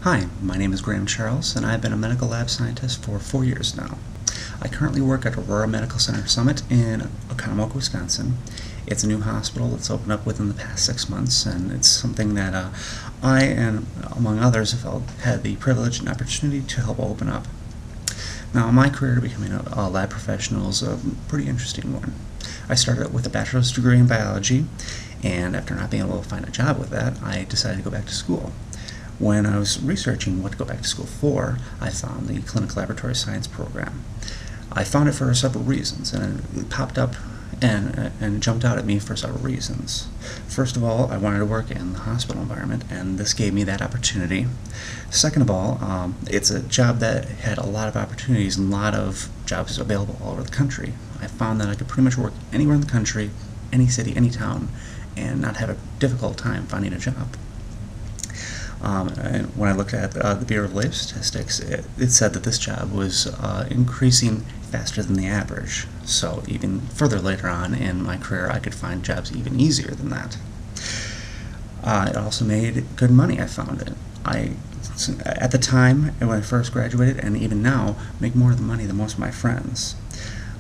Hi, my name is Graham Charles, and I've been a medical lab scientist for 4 years now. I currently work at Aurora Medical Center Summit in Oconomowoc, Wisconsin. It's a new hospital that's opened up within the past 6 months, and it's something that I and, among others, have had the privilege and opportunity to help open up. Now, my career to becoming a lab professional is a pretty interesting one. I started with a bachelor's degree in biology, and after not being able to find a job with that, I decided to go back to school. When I was researching what to go back to school for, I found the clinical laboratory science program. I found it for several reasons, and it popped up and jumped out at me for several reasons. First of all, I wanted to work in the hospital environment, and this gave me that opportunity. Second of all, it's a job that had a lot of opportunities and a lot of jobs available all over the country. I found that I could pretty much work anywhere in the country, any city, any town, and not have a difficult time finding a job. And when I looked at the Bureau of Labor Statistics, it said that this job was increasing faster than the average. So even further later on in my career, I could find jobs even easier than that. It also made good money, I found it. At the time, when I first graduated, and even now, make more money than most of my friends.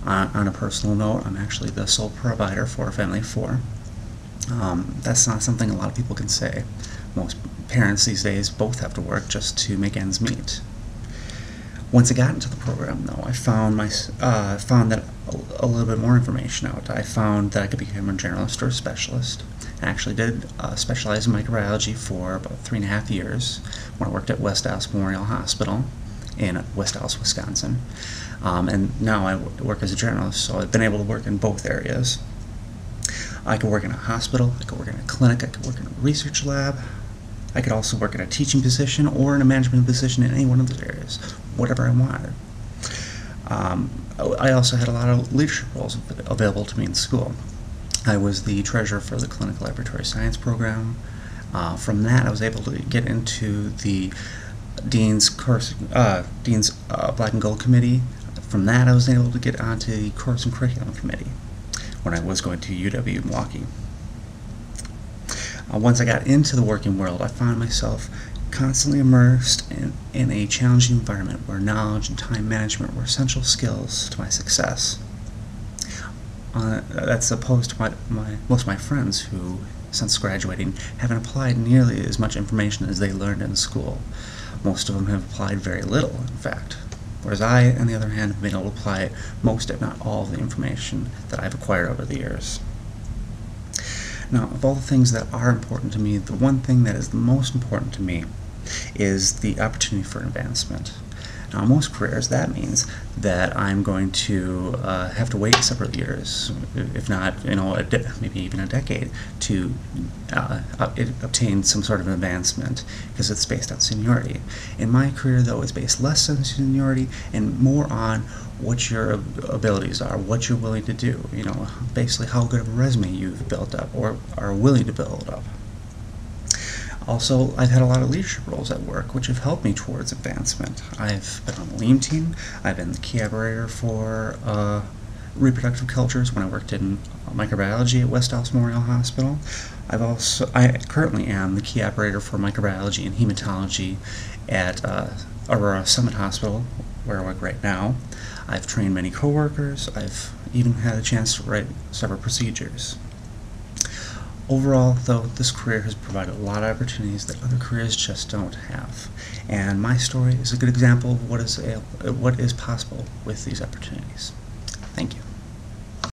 On a personal note, I'm actually the sole provider for a family of 4. That's not something a lot of people can say. Most parents these days both have to work just to make ends meet. Once I got into the program, though, I found that a little bit more information out. I found that I could become a generalist or a specialist. I actually did specialize in microbiology for about 3.5 years when I worked at West Dallas Memorial Hospital in West Dallas, Wisconsin. And now I work as a generalist, so I've been able to work in both areas. I could work in a hospital, I could work in a clinic, I could work in a research lab. I could also work in a teaching position or in a management position in any one of those areas, whatever I wanted. I also had a lot of leadership roles available to me in school. I was the treasurer for the clinical laboratory science program. From that, I was able to get into the Dean's Black and Gold Committee. From that, I was able to get onto the Course and Curriculum Committee when I was going to UW Milwaukee. Once I got into the working world, I found myself constantly immersed in a challenging environment where knowledge and time management were essential skills to my success. That's opposed to most of my friends who, since graduating, haven't applied nearly as much information as they learned in school. Most of them have applied very little, in fact. Whereas I, on the other hand, have been able to apply most, if not all, of the information that I've acquired over the years. Now, of all the things that are important to me, the one thing that is the most important to me is the opportunity for advancement. Now, in most careers, that means that I'm going to have to wait several years, if not, maybe even a decade, to obtain some sort of advancement, because it's based on seniority. In my career, though, it's based less on seniority and more on what your abilities are, what you're willing to do. Basically how good of a resume you've built up or are willing to build up. Also, I've had a lot of leadership roles at work, which have helped me towards advancement. I've been on the LEAM team. I've been the key operator for reproductive cultures when I worked in microbiology at West Dallas Memorial Hospital. I currently am the key operator for microbiology and hematology at Aurora Summit Hospital, where I work right now. I've trained many coworkers. I've even had a chance to write several procedures. Overall, though, this career has provided a lot of opportunities that other careers just don't have. And my story is a good example of what is possible with these opportunities. Thank you.